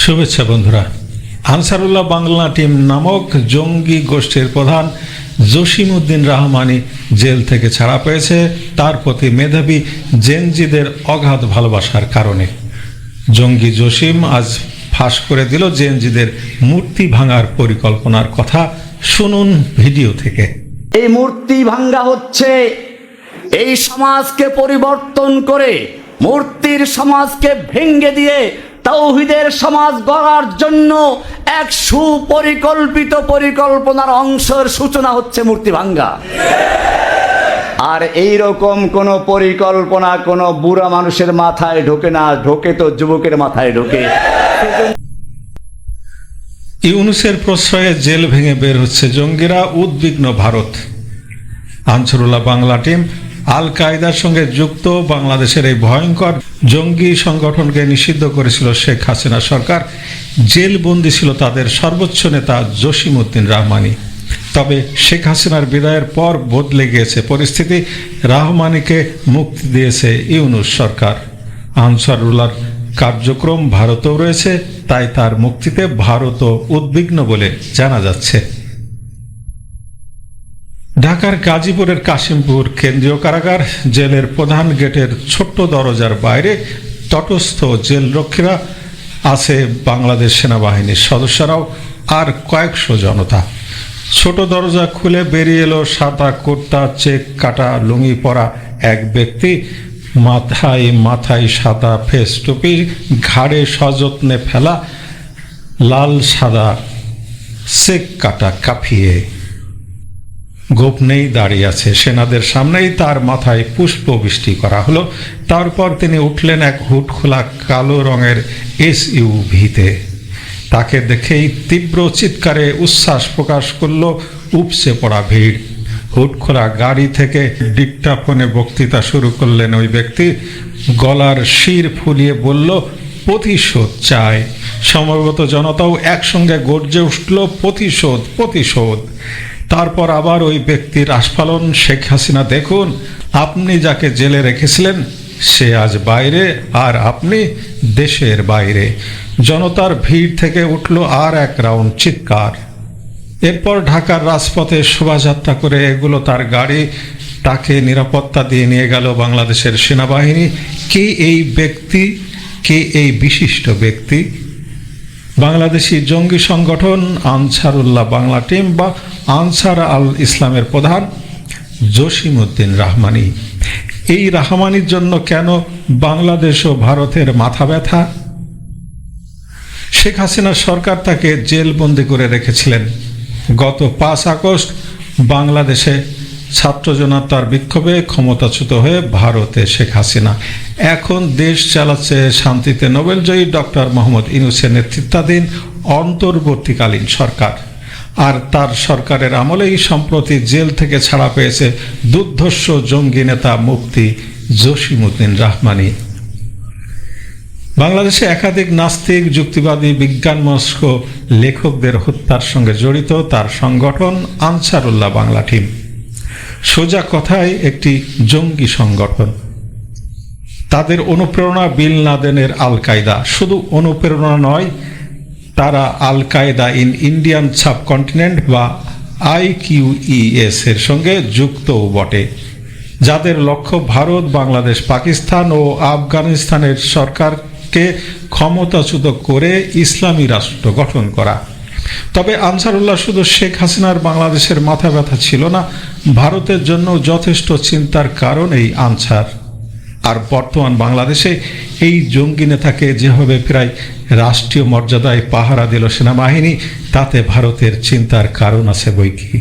শুভেচ্ছা বন্ধুরা। আনসারুল্লাহ বাংলা টিম নামক জঙ্গি গোষ্ঠীর প্রধান জসিম উদ্দিন রহমানী জেল থেকে ছাড়া পেয়েছে তার প্রতি মেধাবী জেনজিদের অগাধ ভালোবাসার কারণে। জঙ্গি জসিম আজ ফাঁস করে দিল জেনজিদের মূর্তি ভাঙার পরিকল্পনার কথা। শুনুন ভিডিও থেকে। এই মূর্তি ভাঙ্গা হচ্ছে এই সমাজকে পরিবর্তন করে মূর্তির সমাজকে ভেঙ্গে দিয়ে তাওহীদের সমাজ গড়ার জন্য এক সুপরিকল্পিত পরিকল্পনার অংশের সূচনা হচ্ছে মূর্তি ভাঙ্গা। আর এই রকম কোন পরিকল্পনা কোন বুড়া মানুষের মাথায় ঢোকে না, ঢোকে তো যুবকের মাথায় ঢোকে। ইউনূসের প্রশ্রয়ে জেল ভেঙে বের হচ্ছে জঙ্গিরা, উদ্বিগ্ন ভারত। আনসারুল্লাহ বাংলা টিম আল কায়দার সঙ্গে যুক্ত বাংলাদেশের এই ভয়ঙ্কর জঙ্গি সংগঠনকে নিষিদ্ধ করেছিল শেখ হাসিনা সরকার। জেলবন্দি ছিল তাদের সর্বোচ্চ নেতা জসিম উদ্দিন রহমানী। তবে শেখ হাসিনার বিদায়ের পর বদলে গিয়েছে পরিস্থিতি। রহমানীকে মুক্তি দিয়েছে ইউনূস সরকার। আনসারুল্লাহর কার্যক্রম ভারতেও রয়েছে, তাই তার মুক্তিতে ভারতও উদ্বিগ্ন বলে জানা যাচ্ছে। ঢাকার গাজীপুরের কাশিমপুর কেন্দ্রীয় কারাগার জেলের প্রধান গেটের ছোট্ট দরজার বাইরে তটস্থ জেলরক্ষীরা আছে বাংলাদেশ সেনাবাহিনীর সদস্যরাও আর কয়েকশো জনতা। ছোট দরজা খুলে বেরিয়ে এলো সাদা কুর্তা, চেক কাটা লুঙ্গি পরা এক ব্যক্তি। মাথায় সাদা ফেস টুপি, ঘাড়ে সযত্নে ফেলা লাল সাদা চেক কাটা কাফিয়ে গোপনেই দাঁড়িয়ে আছে। সেনাদের সামনেই তার মাথায় পুষ্পবৃষ্টি করা হলো। তারপর তিনি উঠলেন এক হুড খোলা কালো রঙের এসইউভিতে। তাকে দেখেই তীব্র চিৎকারে উচ্ছ্বাস প্রকাশ করল উপচে পড়া ভিড়। হুড খোলা গাড়ি থেকে ডিকটাফোনে বক্তৃতা শুরু করলেন ওই ব্যক্তি। গলার শির ফুলিয়ে বলল, প্রতিশোধ চাই। সমবেত জনতাও একসঙ্গে গর্জে উঠল, প্রতিশোধ প্রতিশোধ। তারপর আবার ওই ব্যক্তির আস্ফালন, শেখ হাসিনা দেখুন, আপনি যাকে জেলে রেখেছিলেন সে আজ বাইরে, আর আপনি দেশের বাইরে। জনতার ভিড় থেকে উঠল আর এক রাউন্ড চিৎকার। এরপর ঢাকার রাজপথে শোভাযাত্রা করে এগুলো তার গাড়ি। তাকে নিরাপত্তা দিয়ে নিয়ে গেল বাংলাদেশের সেনাবাহিনী। কে এই ব্যক্তি? কে এই বিশিষ্ট ব্যক্তি? বাংলাদেশি জঙ্গি সংগঠন আনসারুল্লাহ বাংলা টিম বা আনসার আল ইসলামের প্রধান জসিম উদ্দিন রহমানী। এই রহমানির জন্য কেন বাংলাদেশ ও ভারতের মাথা ব্যথা? শেখ হাসিনা সরকার তাকে জেলবন্দি করে রেখেছিলেন। গত 5 আগস্ট বাংলাদেশে ছাত্র জনতার বিক্ষোভে ক্ষমতাচ্যুত হয়ে ভারতে শেখ হাসিনা। এখন দেশ চালাচ্ছে শান্তিতে নোবেলজয়ী ডক্টর মোহাম্মদ ইউনূসের নেতৃত্বাধীন অন্তর্বর্তীকালীন সরকার। আর তার সরকারের আমলেই সম্প্রতি জেল থেকে ছাড়া পেয়েছে দুর্ধর্ষ জঙ্গি নেতা মুফতি জসিম উদ্দিন রহমানী। বাংলাদেশে একাধিক নাস্তিক, যুক্তিবাদী, বিজ্ঞানমনস্ক লেখকদের হত্যার সঙ্গে জড়িত তার সংগঠন আনসারুল্লাহ বাংলা টিম। সোজা কথায় একটি জঙ্গি সংগঠন। তাদের অনুপ্রেরণা বিন লাদেনের আল কায়দা। শুধু অনুপ্রেরণা নয়, তারা আল কায়দা ইন ইন্ডিয়ান সাবকন্টিনেন্ট বা IQES এর সঙ্গে যুক্তও বটে, যাদের লক্ষ্য ভারত, বাংলাদেশ, পাকিস্তান ও আফগানিস্তানের সরকারকে ক্ষমতাচ্যুত করে ইসলামী রাষ্ট্র গঠন করা। তবে আনসারুল্লাহ শুধু শেখ হাসিনার বাংলাদেশের মাথা ব্যথা ছিল না, ভারতের জন্য যথেষ্ট চিন্তার কারণ এই আনসার। আর বর্তমান বাংলাদেশে এই জঙ্গি নেতাকে যেভাবে প্রায় রাষ্ট্রীয় মর্যাদায় পাহারা দিল সেনাবাহিনী, তাতে ভারতের চিন্তার কারণ আছে বৈকি।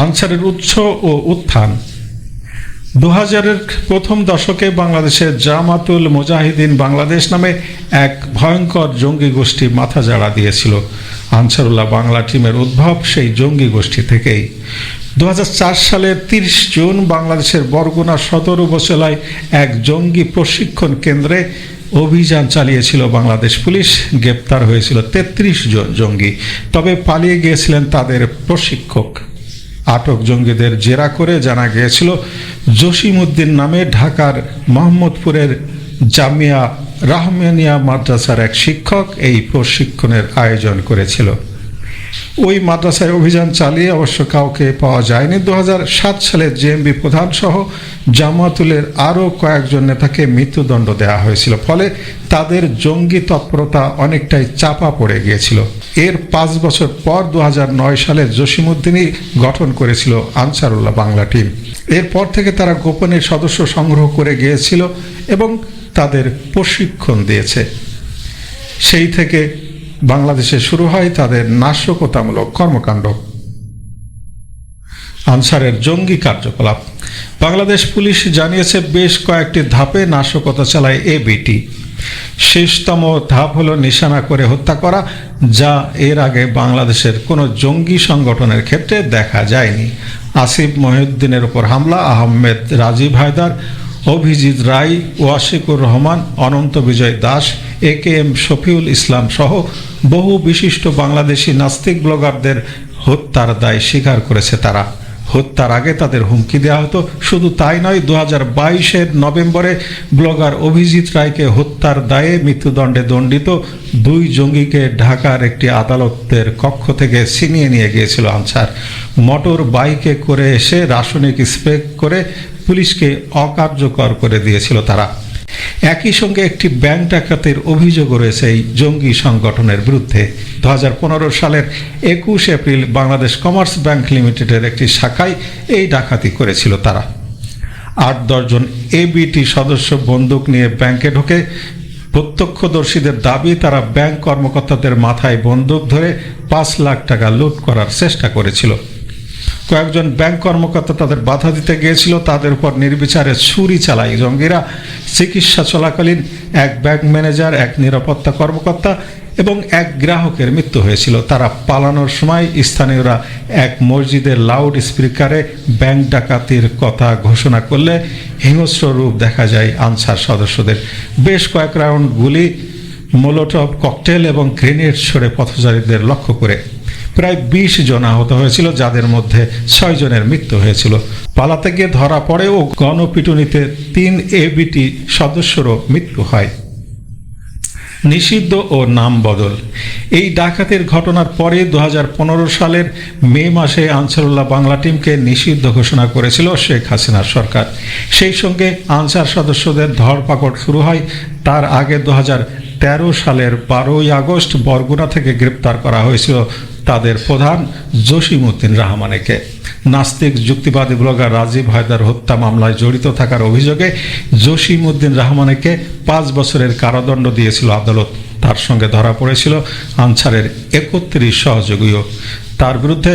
আনসারের উৎস ও উত্থান। 2000-এর প্রথম দশকে বাংলাদেশের জামাতুল মুজাহিদিন বাংলাদেশ নামে এক ভয়ঙ্কর জঙ্গি গোষ্ঠী মাথা জাড়া দিয়েছিল। আনসারুল্লাহ বাংলা টিমের উদ্ভব সেই জঙ্গি গোষ্ঠী থেকেই। 2004 সালের 30 জুন বাংলাদেশের বরগুনা সদর উপজেলায় এক জঙ্গি প্রশিক্ষণ কেন্দ্রে অভিযান চালিয়েছিল বাংলাদেশ পুলিশ। গ্রেপ্তার হয়েছিল 33 জন জঙ্গি, তবে পালিয়ে গিয়েছিলেন তাদের প্রশিক্ষক। আটক জঙ্গিদের জেরা করে জানা গিয়েছিল জসিম উদ্দিন নামে ঢাকার মোহাম্মদপুরের জামিয়া রাহমানিয়া মাদ্রাসার এক শিক্ষক এই প্রশিক্ষণের আয়োজন করেছিল। ওই মাদ্রাসায় অভিযান চালিয়ে অবশ্য কাউকে পাওয়া যায়নি। 2007 সালে জেএমবি প্রধান সহ জামাতুলের আরও কয়েকজন নেতাকে মৃত্যুদণ্ড দেওয়া হয়েছিল, ফলে তাদের জঙ্গি তৎপরতা অনেকটাই চাপা পড়ে গিয়েছিল। এর 5 বছর পর 2009 সালে জসিমউদ্দিনই গঠন করেছিল আনসারুল্লাহ বাংলা টিম। এরপর থেকে তারা গোপনে সদস্য সংগ্রহ করে গিয়েছিল এবং তাদের প্রশিক্ষণ দিয়েছে। সেই থেকে বাংলাদেশে শুরু হয় তাদের নাশকতামূলক কর্মকাণ্ড। আনসারের জঙ্গি কার্যকলাপ। বাংলাদেশ পুলিশ জানিয়েছে বেশ কয়েকটি ধাপে নাশকতা চালায় এবিটি। শেষতম ধাপ হলো নিশানা করে হত্যা করা, যা এর আগে বাংলাদেশের কোনো জঙ্গি সংগঠনের ক্ষেত্রে দেখা যায়নি। আসিফ মহিউদ্দিনের উপর হামলা, আহমেদ রাজীব হায়দার, অভিজিৎ রায়, ওয়াশিকুর রহমান, অনন্ত বিজয় দাস, AKM শফিউল ইসলাম সহ বহু বিশিষ্ট বাংলাদেশি নাস্তিক ব্লগারদের হত্যার দায় স্বীকার করেছে তারা। হত্যার আগে তাদের হুমকি দেওয়া হতো। শুধু তাই নয়, 2022-এর নভেম্বরে ব্লগার অভিজিৎ রায়কে হত্যার দায়ে মৃত্যুদণ্ডে দণ্ডিত 2 জঙ্গিকে ঢাকার একটি আদালতের কক্ষ থেকে ছিনিয়ে নিয়ে গিয়েছিল আনসার। মোটর বাইকে করে এসে রাসায়নিক স্প্রে করে পুলিশকে অকার্যকর করে দিয়েছিল তারা। একই সঙ্গে একটি ব্যাংক ডাকাতির অভিযোগও রয়েছে এই জঙ্গি সংগঠনের বিরুদ্ধে। 2015 সালের 21 এপ্রিল বাংলাদেশ কমার্স ব্যাংক লিমিটেডের একটি শাখায় এই ডাকাতি করেছিল তারা। 8-10 জন এবিটি সদস্য বন্দুক নিয়ে ব্যাংকে ঢোকে। প্রত্যক্ষদর্শীদের দাবি তারা ব্যাংক কর্মকর্তাদের মাথায় বন্দুক ধরে 5 লাখ টাকা লুট করার চেষ্টা করেছিল। কয়েকজন ব্যাংক কর্মকর্তা তাদের বাধা দিতে গিয়েছিল, তাদের উপর নির্বিচারে ছুরি চালায় জঙ্গিরা। চিকিৎসা চলাকালীন এক ব্যাংক ম্যানেজার, এক নিরাপত্তা কর্মকর্তা এবং এক গ্রাহকের মৃত্যু হয়েছিল। তারা পালানোর সময় স্থানীয়রা এক মসজিদের লাউড স্পিকারে ব্যাংক ডাকাতির কথা ঘোষণা করলে হিংস্র রূপ দেখা যায় আনসার সদস্যদের। বেশ কয়েক রাউন্ড গুলি, মোলোটভ ককটেল এবং গ্রেনেড ছড়ে পথচারীদের লক্ষ্য করে। প্রায় 20 জন আহত হয়েছিল, যাদের মধ্যে 6 জনের মৃত্যু হয়েছিল। পালাতে গিয়ে ধরা পড়ে ও গণপিটুনিতে 3 এবিটি সদস্যরও মৃত্যু হয়। নিষিদ্ধ ও নাম বদল। এই ডাকাতির ঘটনার পরে 2015 সালের মে মাসে আনসারুল্লাহ বাংলা টিমকে নিষিদ্ধ ঘোষণা করেছিল শেখ হাসিনার সরকার। সেই সঙ্গে আনসার সদস্যদের ধরপাকড় শুরু হয়। তার আগে 2013 সালের 12ই আগস্ট বরগুনা থেকে গ্রেপ্তার করা হয়েছিল তাদের প্রধান জসিমউদ্দিন রহমানকে। নাস্তিক যুক্তিবাদী ব্লগার রাজীব হায়দার হত্যা মামলায় জড়িত থাকার অভিযোগে জসিমউদ্দিন রহমানকে 5 বছরের কারাদণ্ড দিয়েছিল আদালত। তার সঙ্গে ধরা পড়েছিল আনসারের 31 সহযোগীও। তার বিরুদ্ধে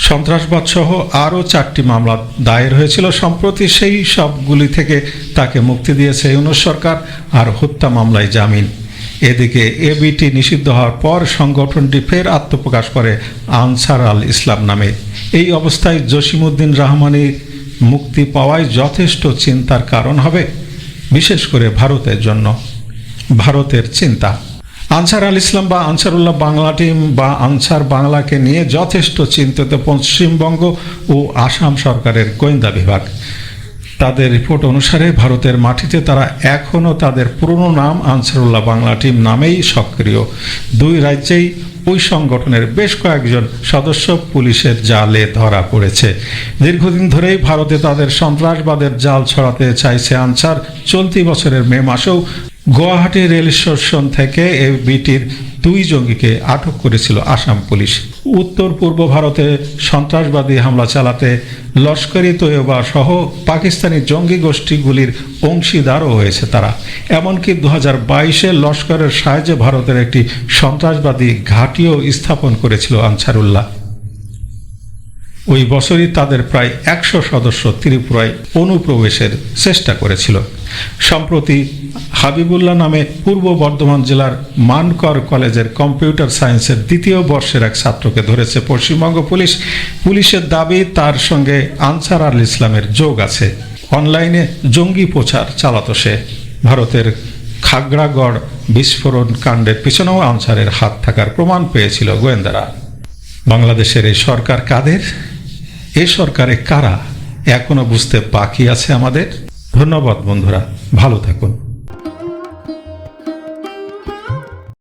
সন্ত্রাসবাদ সহ আরও 4টি মামলা দায়ের হয়েছিল। সম্প্রতি সেই সবগুলি থেকে তাকে মুক্তি দিয়েছে ইউনূস সরকার, আর হত্যা মামলায় জামিন। এদিকে এবিটি নিষিদ্ধ হওয়ার পর সংগঠনটি ফের আত্মপ্রকাশ করে আনসার আল ইসলাম নামে। এই অবস্থায় জসিমউদ্দিন রহমানী মুক্তি পাওয়ায় যথেষ্ট চিন্তার কারণ হবে, বিশেষ করে ভারতের জন্য। ভারতের চিন্তা। আনসার আল ইসলাম বা আনসারুল্লাহ বাংলা টিম বা আনসার বাংলাকে নিয়ে যথেষ্ট চিন্তিত পশ্চিমবঙ্গ ও আসাম সরকারের গোয়েন্দা বিভাগ। তাদের রিপোর্ট অনুসারে ভারতের মাটিতে তারা এখনও তাদের পুরনো নাম আনসারুল্লাহ বাংলা টিম নামেই সক্রিয়। 2 রাজ্যেই ওই সংগঠনের বেশ কয়েকজন সদস্য পুলিশের জালে ধরা পড়েছে। দীর্ঘদিন ধরেই ভারতে তাদের সন্ত্রাসবাদের জাল ছড়াতে চাইছে আনসার। চলতি বছরের মে মাসেও গুয়াহাটি রেল স্টেশন থেকে এবিটির 2 জঙ্গিকে আটক করেছিল আসাম পুলিশ। উত্তর পূর্ব ভারতে সন্ত্রাসবাদী হামলা চালাতে লস্করি তৈয়বা সহ পাকিস্তানি জঙ্গি গোষ্ঠীগুলির অংশীদারও হয়েছে তারা। এমনকি 2022-এ লস্করের সাহায্যে ভারতের একটি সন্ত্রাসবাদী ঘাঁটিও স্থাপন করেছিল আনসারুল্লাহ। ওই বছরই তাদের প্রায় 100 সদস্য ত্রিপুরায় অনুপ্রবেশের চেষ্টা করেছিল। সম্প্রতি হাবিবুল্লাহ নামে পূর্ব বর্ধমান জেলার মানকর কলেজের কম্পিউটার সায়েন্সের 2য় বর্ষের এক ছাত্রকে ধরেছে পশ্চিমবঙ্গ পুলিশ। পুলিশের দাবি তার সঙ্গে আনসার আল ইসলামের যোগ আছে। অনলাইনে জঙ্গি প্রচার চালাতো সে। ভারতের খাগড়াগড় বিস্ফোরণ কাণ্ডের পিছনেও আনসারের হাত থাকার প্রমাণ পেয়েছিল গোয়েন্দারা। বাংলাদেশের এই সরকার কাদের? এ সরকারে কারা এখনো বুঝতে বাকি আছে আমাদের। ধন্যবাদ বন্ধুরা, ভালো থাকুন।